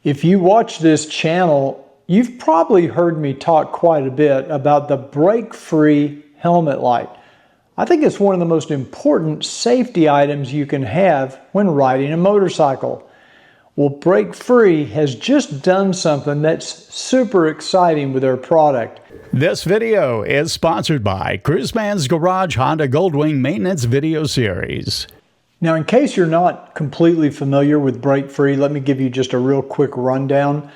If you watch this channel, you've probably heard me talk quite a bit about the brake-free helmet light. I think it's one of the most important safety items you can have when riding a motorcycle. Well, Brake-Free has just done something that's super exciting with their product. This video is sponsored by Cruiseman's Garage Honda Goldwing Maintenance Video Series. Now, in case you're not completely familiar with Brake-Free, let me give you just a real quick rundown.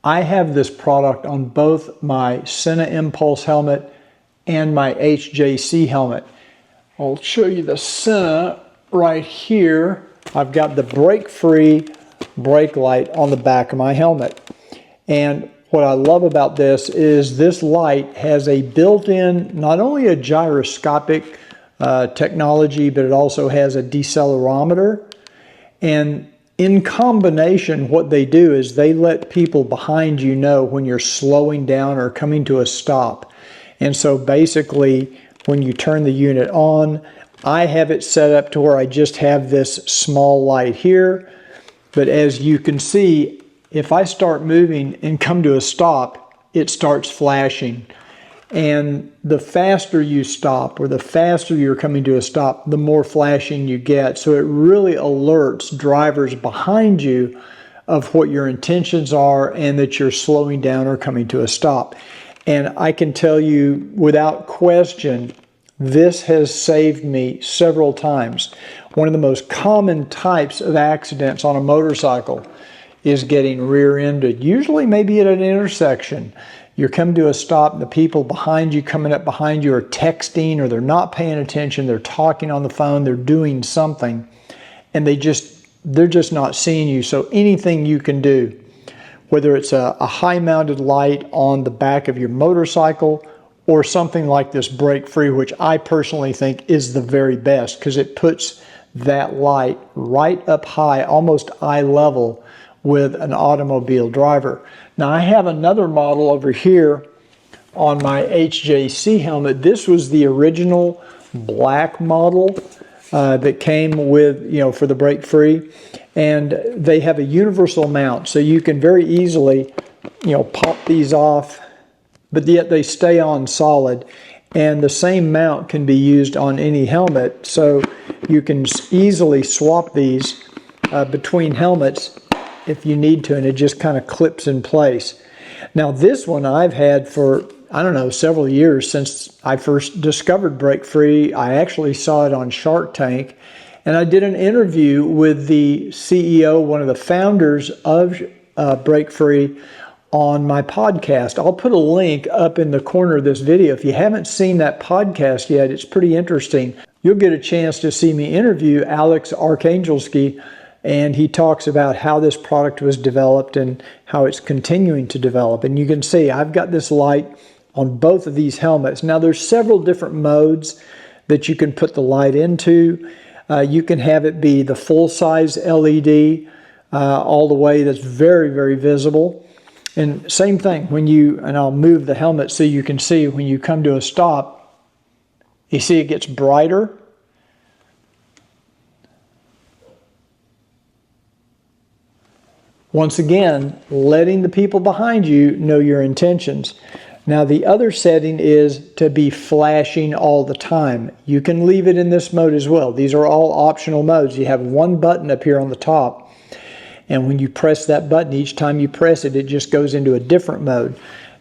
I have this product on both my Sena Impulse helmet and my HJC helmet. I'll show you the Sena right here. I've got the Brake-Free brake light on the back of my helmet. And what I love about this is this light has a built-in, not only a gyroscopic technology, but it also has a decelerometer. And in combination, what they do is they let people behind you know when you're slowing down or coming to a stop. And so basically, when you turn the unit on, I have it set up to where I just have this small light here. But as you can see, if I start moving and come to a stop, it starts flashing. And the faster you stop, or the faster you're coming to a stop, the more flashing you get. So it really alerts drivers behind you of what your intentions are and that you're slowing down or coming to a stop. And I can tell you without question, this has saved me several times. One of the most common types of accidents on a motorcycle is getting rear-ended, usually maybe at an intersection. You're coming to a stop, the people behind you, coming up behind you, are texting, or they're not paying attention, they're talking on the phone, they're doing something, and they're just not seeing you. So anything you can do, whether it's a high-mounted light on the back of your motorcycle, or something like this Brake-Free, which I personally think is the very best, because it puts that light right up high, almost eye level, with an automobile driver. Now, I have another model over here on my HJC helmet. This was the original black model that came with, for the Brake-Free. And they have a universal mount, so you can very easily, pop these off, but yet they stay on solid. And the same mount can be used on any helmet, so you can easily swap these between helmets if you need to, and it just kind of clips in place. Now, this one I've had for, I don't know, several years since I first discovered Brake-Free. I actually saw it on Shark Tank, and I did an interview with the CEO, one of the founders of Brake-Free, on my podcast. I'll put a link up in the corner of this video. If you haven't seen that podcast yet, it's pretty interesting. You'll get a chance to see me interview Alex Arkangelski, and he talks about how this product was developed and how it's continuing to develop. And you can see I've got this light on both of these helmets. Now, there's several different modes that you can put the light into. You can have it be the full-size LED all the way, that's very, very visible. And same thing, and I'll move the helmet so you can see when you come to a stop, you see it gets brighter. Once again, letting the people behind you know your intentions. Now, the other setting is to be flashing all the time. You can leave it in this mode as well. These are all optional modes. You have one button up here on the top. And when you press that button, each time you press it, it just goes into a different mode.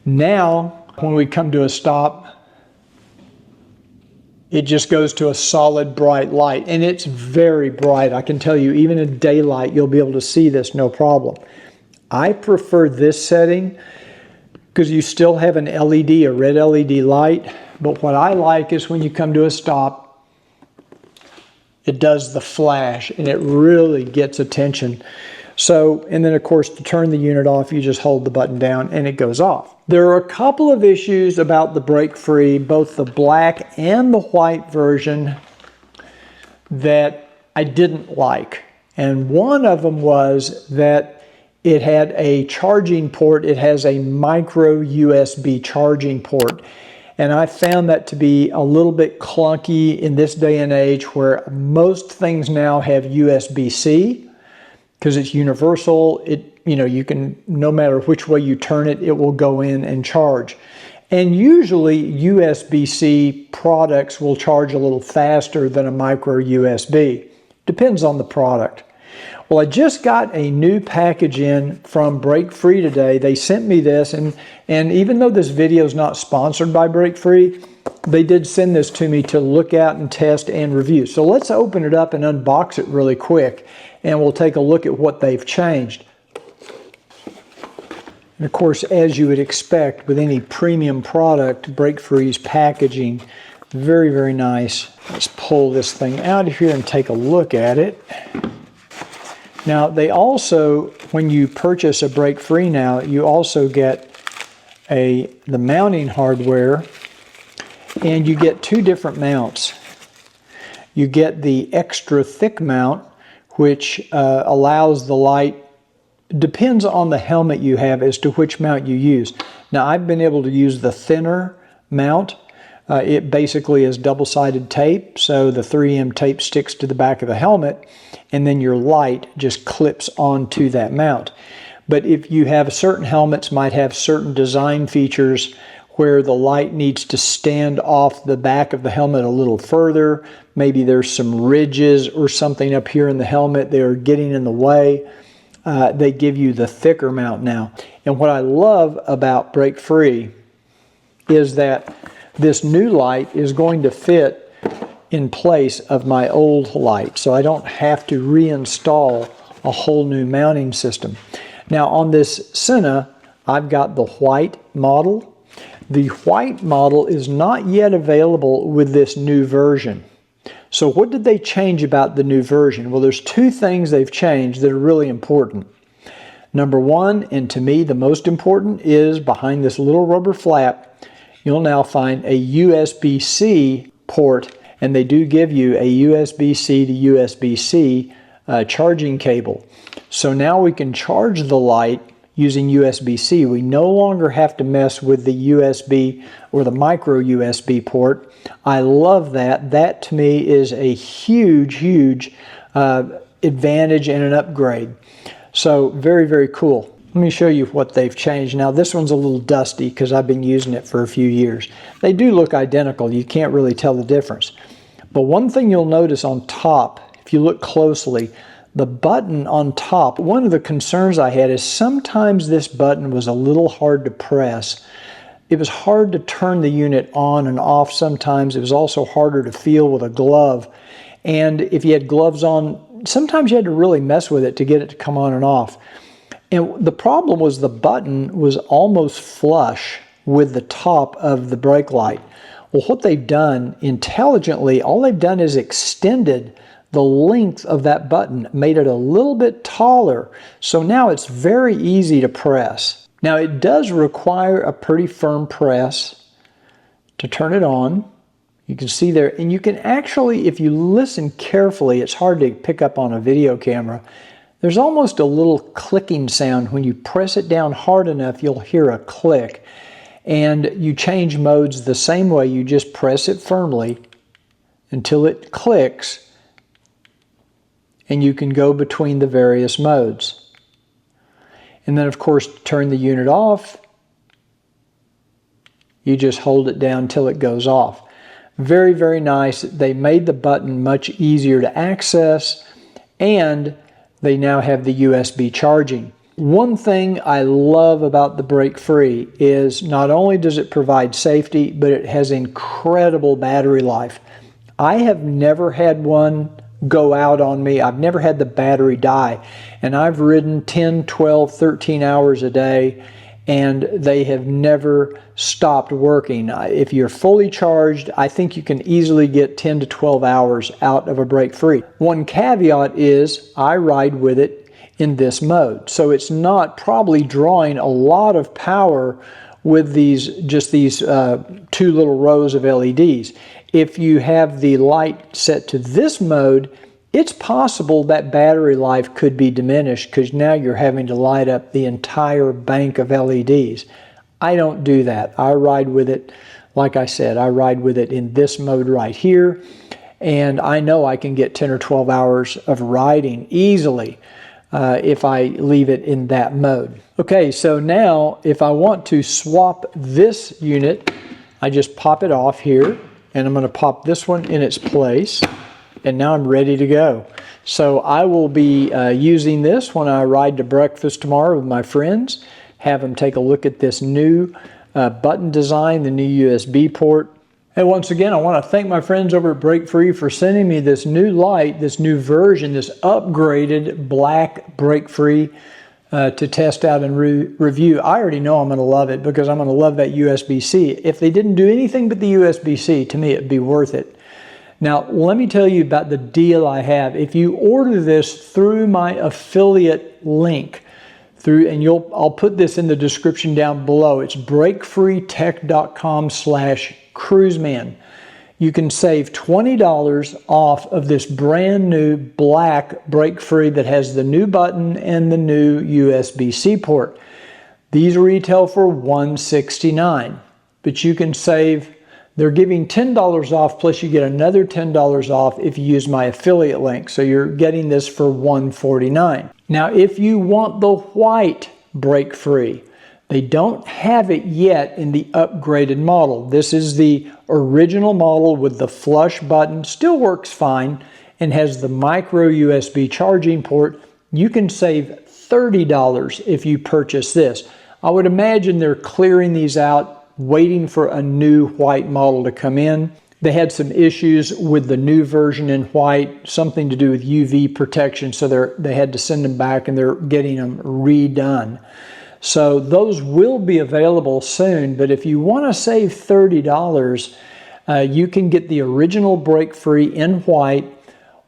Now, when we come to a stop, it just goes to a solid bright light. And it's very bright. I can tell you, even in daylight, you'll be able to see this no problem. I prefer this setting because you still have an LED, a red LED light. But what I like is when you come to a stop, it does the flash, and it really gets attention. So, and then of course, to turn the unit off, you just hold the button down and it goes off. There are a couple of issues about the Brake-Free, both the black and the white version, that I didn't like. And one of them was that it had a charging port. It has a micro USB charging port. And I found that to be a little bit clunky in this day and age where most things now have USB-C. because it's universal. You can, no matter which way you turn it, it will go in and charge. And usually USB-C products will charge a little faster than a micro USB. Depends on the product. Well, I just got a new package in from Break Free today. They sent me this, and even though this video is not sponsored by Break Free, they did send this to me to look at and test and review. So let's open it up and unbox it really quick, and we'll take a look at what they've changed. And of course, as you would expect with any premium product, Break Free's packaging, very, very nice. Let's pull this thing out of here and take a look at it. Now, they also, when you purchase a Break Free now, you also get the mounting hardware, and you get two different mounts. You get the extra thick mount, which allows the light, depends on the helmet you have as to which mount you use. Now, I've been able to use the thinner mount. It basically is double-sided tape, so the 3M tape sticks to the back of the helmet, and then your light just clips onto that mount. But if you have certain helmets, might have certain design features where the light needs to stand off the back of the helmet a little further. Maybe there's some ridges or something up here in the helmet that are getting in the way. They give you the thicker mount now. And what I love about Break Free is that this new light is going to fit in place of my old light, so I don't have to reinstall a whole new mounting system. Now on this Sena, I've got the white model. The white model is not yet available with this new version. So what did they change about the new version? Well, there's two things they've changed that are really important. Number one, and to me the most important, is behind this little rubber flap, you'll now find a USB-C port, and they do give you a USB-C to USB-C charging cable. So now we can charge the light using USB-C. We no longer have to mess with the USB or the micro USB port. I love that. That to me is a huge, huge advantage and an upgrade. So very, very cool. Let me show you what they've changed. Now this one's a little dusty because I've been using it for a few years. They do look identical. You can't really tell the difference. But one thing you'll notice on top, if you look closely, the button on top, one of the concerns I had is sometimes this button was a little hard to press. It was hard to turn the unit on and off sometimes. It was also harder to feel with a glove. And if you had gloves on, sometimes you had to really mess with it to get it to come on and off. And the problem was the button was almost flush with the top of the brake light. Well, what they've done intelligently, all they've done is extended the length of that button, made it a little bit taller. So now it's very easy to press. Now it does require a pretty firm press to turn it on. You can see there, and you can actually, if you listen carefully, it's hard to pick up on a video camera. There's almost a little clicking sound. When you press it down hard enough, you'll hear a click. And you change modes the same way. You just press it firmly until it clicks, and you can go between the various modes. And then of course, to turn the unit off, you just hold it down till it goes off. Very, very nice. They made the button much easier to access, and they now have the USB charging. One thing I love about the Break Free is not only does it provide safety, but it has incredible battery life. I have never had one go out on me. I've never had the battery die. And I've ridden 10, 12, 13 hours a day, and they have never stopped working. If you're fully charged, I think you can easily get 10 to 12 hours out of a Break Free. One caveat is I ride with it in this mode, so it's not probably drawing a lot of power with these two little rows of LEDs. If you have the light set to this mode, it's possible that battery life could be diminished because now you're having to light up the entire bank of LEDs. I don't do that. I ride with it, like I said, I ride with it in this mode right here, and I know I can get 10 or 12 hours of riding easily if I leave it in that mode. Okay, so now if I want to swap this unit, I just pop it off here, and I'm going to pop this one in its place, and now I'm ready to go. So I will be using this when I ride to breakfast tomorrow with my friends, have them take a look at this new button design, the new USB port. And once again, I want to thank my friends over at Break Free for sending me this new light, this new version, this upgraded black Break Free to test out and review. I already know I'm going to love it because I'm going to love that USB-C. If they didn't do anything but the USB-C, to me it'd be worth it. Now, let me tell you about the deal I have. If you order this through my affiliate link, I'll put this in the description down below. It's breakfreetech.com/cruiseman. You can save $20 off of this brand new black Break Free that has the new button and the new USB-C port. These retail for $169, but you can save. They're giving $10 off, plus you get another $10 off if you use my affiliate link. So you're getting this for $149. Now, if you want the white Break Free, they don't have it yet in the upgraded model. This is the original model with the flush button, still works fine, and has the micro USB charging port. You can save $30 if you purchase this. I would imagine they're clearing these out, waiting for a new white model to come in. They had some issues with the new version in white, something to do with UV protection, so they had to send them back and they're getting them redone. So those will be available soon, but if you want to save $30, you can get the original Break Free in white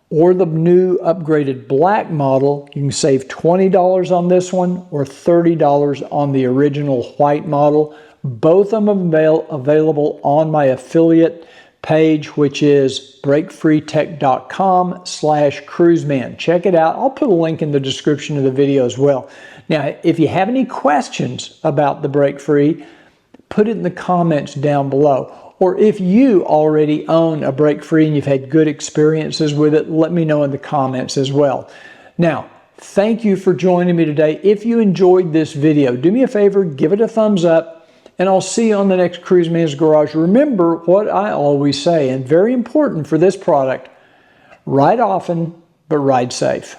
or the new upgraded black model. You can save $20 on this one or $30 on the original white model. Both of them available on my affiliate page, which is breakfreetech.com/cruiseman. Check it out. I'll put a link in the description of the video as well. Now, if you have any questions about the Break Free, put it in the comments down below. Or if you already own a Break Free and you've had good experiences with it, let me know in the comments as well. Now, thank you for joining me today. If you enjoyed this video, do me a favor, give it a thumbs up, and I'll see you on the next Cruiseman's Garage. Remember what I always say, and very important for this product, ride often, but ride safe.